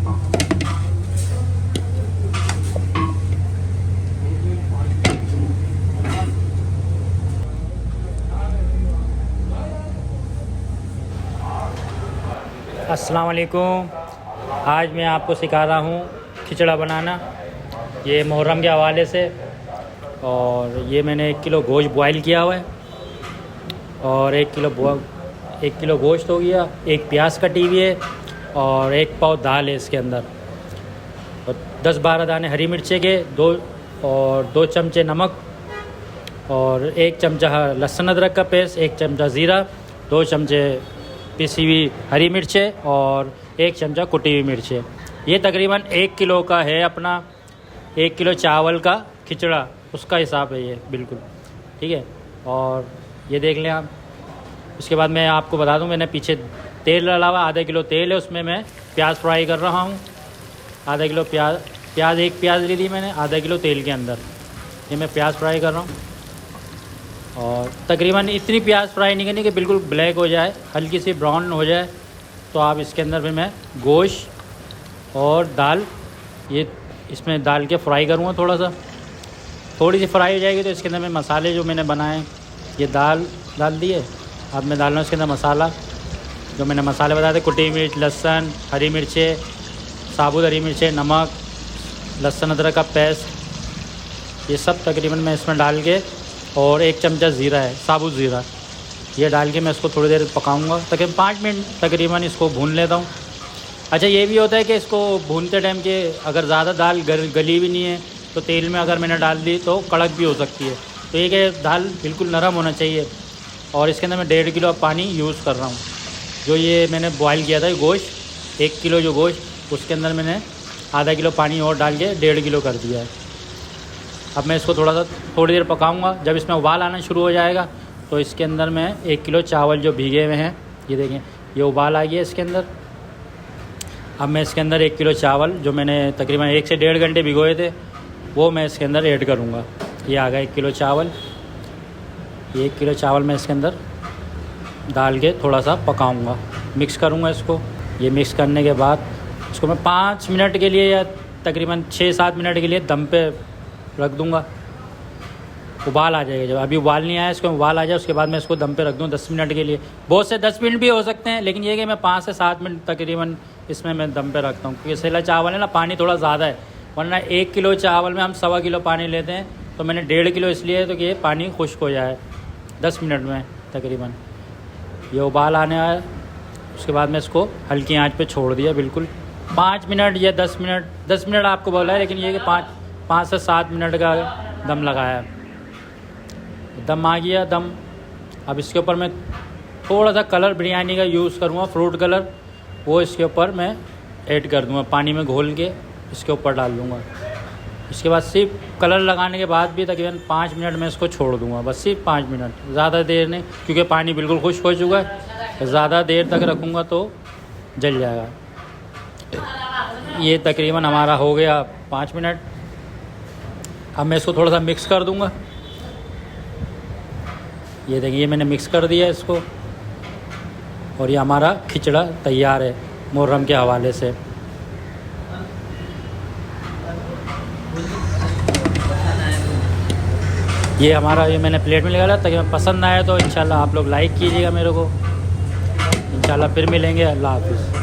अस्सलाम वालेकुम। आज मैं आपको सिखा रहा हूँ खिचड़ा बनाना, ये मुहर्रम के हवाले से। और ये मैंने 1 किलो गोश्त बॉयल किया हुआ है और 1 किलो गोश्त हो गया, 1 प्याज कटी हुई है और 1 पाव दाल है इसके अंदर, और 10-12 दाने हरी मिर्चे के, 2 चमचे नमक और 1 चमचा लहसुन अदरक का पेस्ट, 1 चमचा ज़ीरा, 2 चमचे पिसी हुई हरी मिर्चें और 1 चमचा कुटी हुई मिर्चें। ये तकरीबन 1 किलो का है अपना, 1 किलो चावल का खिचड़ा, उसका हिसाब है ये बिल्कुल, ठीक है। और ये देख लें आप। उसके बाद मैं आपको बता दूं, मैंने पीछे तेल डाला हुआ, आधा किलो तेल है, उसमें मैं प्याज फ्राई कर रहा हूँ। आधा किलो प्याज 1 प्याज ली थी मैंने आधा किलो तेल के अंदर, ये मैं प्याज फ्राई कर रहा हूँ। और तकरीबन इतनी प्याज फ्राई नहीं करनी कि बिल्कुल ब्लैक हो जाए, हल्की सी ब्राउन हो जाए। तो आप इसके अंदर फिर मैं गोश्त और दाल, ये इसमें डाल के फ्राई करूँगा। थोड़ी सी फ्राई हो जाएगी तो इसके अंदर मैं मसाले जो मैंने बनाए, ये दाल डाल दिए। अब मैं डाल रहा हूँ इसके अंदर मसाला, जो मैंने मसाले बताए थे, कुटी मिर्च, लहसुन, हरी मिर्चें, साबुत हरी मिर्चें, नमक, लहसुन अदरक का पेस्ट, ये सब तकरीबन मैं इसमें डाल के, और 1 चमचा ज़ीरा है, साबुत ज़ीरा, ये डाल के मैं इसको थोड़ी देर पकाऊंगा, तकरीबन 5 मिनट तकरीबन इसको भून लेता हूँ। अच्छा, ये भी होता है कि इसको भूनते टाइम के अगर ज़्यादा दाल गली भी नहीं है तो तेल में अगर मैंने डाल दी तो कड़क भी हो सकती है। तो ये कि दाल बिल्कुल नरम होना चाहिए। और इसके अंदर मैं 1.5 किलो पानी यूज़ कर रहा हूँ। जो ये मैंने बॉयल किया था गोश्त, 1 किलो जो गोश्त, उसके अंदर मैंने आधा किलो पानी और डाल के 1.5 किलो कर दिया है। अब मैं इसको थोड़ी देर पकाऊंगा। जब इसमें उबाल आना शुरू हो जाएगा तो इसके अंदर मैं 1 किलो चावल जो भीगे हुए हैं, ये देखें, ये उबाल आ गया इसके अंदर। अब मैं इसके अंदर 1 किलो चावल जो मैंने तकरीबन 1 से 1.5 घंटे भिगोए थे, वो मैं इसके अंदर ऐड करूँगा। ये आ गया 1 किलो चावल। ये 1 किलो चावल मैं इसके अंदर डाल के थोड़ा सा पकाऊँगा, मिक्स करूँगा इसको। ये मिक्स करने के बाद इसको मैं 5 मिनट के लिए या तकरीबन 6-7 मिनट के लिए दम पे रख दूँगा। उबाल आ जाएगा, जब अभी उबाल नहीं आया, इसको उबाल आ जाए उसके बाद मैं इसको दम पे रख दूँ 10 मिनट के लिए। बहुत से 10 मिनट भी हो सकते हैं, लेकिन ये कि मैं 5 से 7 मिनट तकरीबन इसमें मैं दम पे रखता हूँ, क्योंकि सेला चावल है ना, पानी थोड़ा ज़्यादा है। वरना 1 किलो चावल में हम 1.25 किलो पानी लेते हैं, तो मैंने 1.5 किलो इसलिए है तो कि ये पानी खुश्क हो जाए 10 मिनट में तकरीबन। ये उबाल आने आया, उसके बाद मैं इसको हल्की आँच पर छोड़ दिया बिल्कुल 5 मिनट या 10 मिनट आपको बोला है, लेकिन ये कि 5 से 7 मिनट का दम लगाया। दम आ गया दम। अब इसके ऊपर मैं थोड़ा सा कलर बिरयानी का यूज़ करूँगा, फ्रूट कलर, वो इसके ऊपर मैं ऐड कर दूँगा, पानी में घोल के इसके ऊपर डाल दूँगा। इसके बाद सिर्फ कलर लगाने के बाद भी तकरीबन 5 मिनट में इसको छोड़ दूँगा, बस सिर्फ 5 मिनट, ज़्यादा देर नहीं, क्योंकि पानी बिल्कुल खुश्क हो चुका है। ज़्यादा देर तक रखूँगा तो जल जाएगा। ये तकरीबन हमारा हो गया 5 मिनट। अब मैं इसको थोड़ा सा मिक्स कर दूँगा। ये देखिए मैंने मिक्स कर दिया इसको, और ये हमारा खिचड़ा तैयार है मुहर्रम के हवाले से। ये हमारा, ये मैंने प्लेट में लगा ताकि मैं पसंद आए तो इंशाल्लाह आप लोग लाइक कीजिएगा मेरे को। इंशाल्लाह फिर मिलेंगे। अल्लाह हाफ़िज़।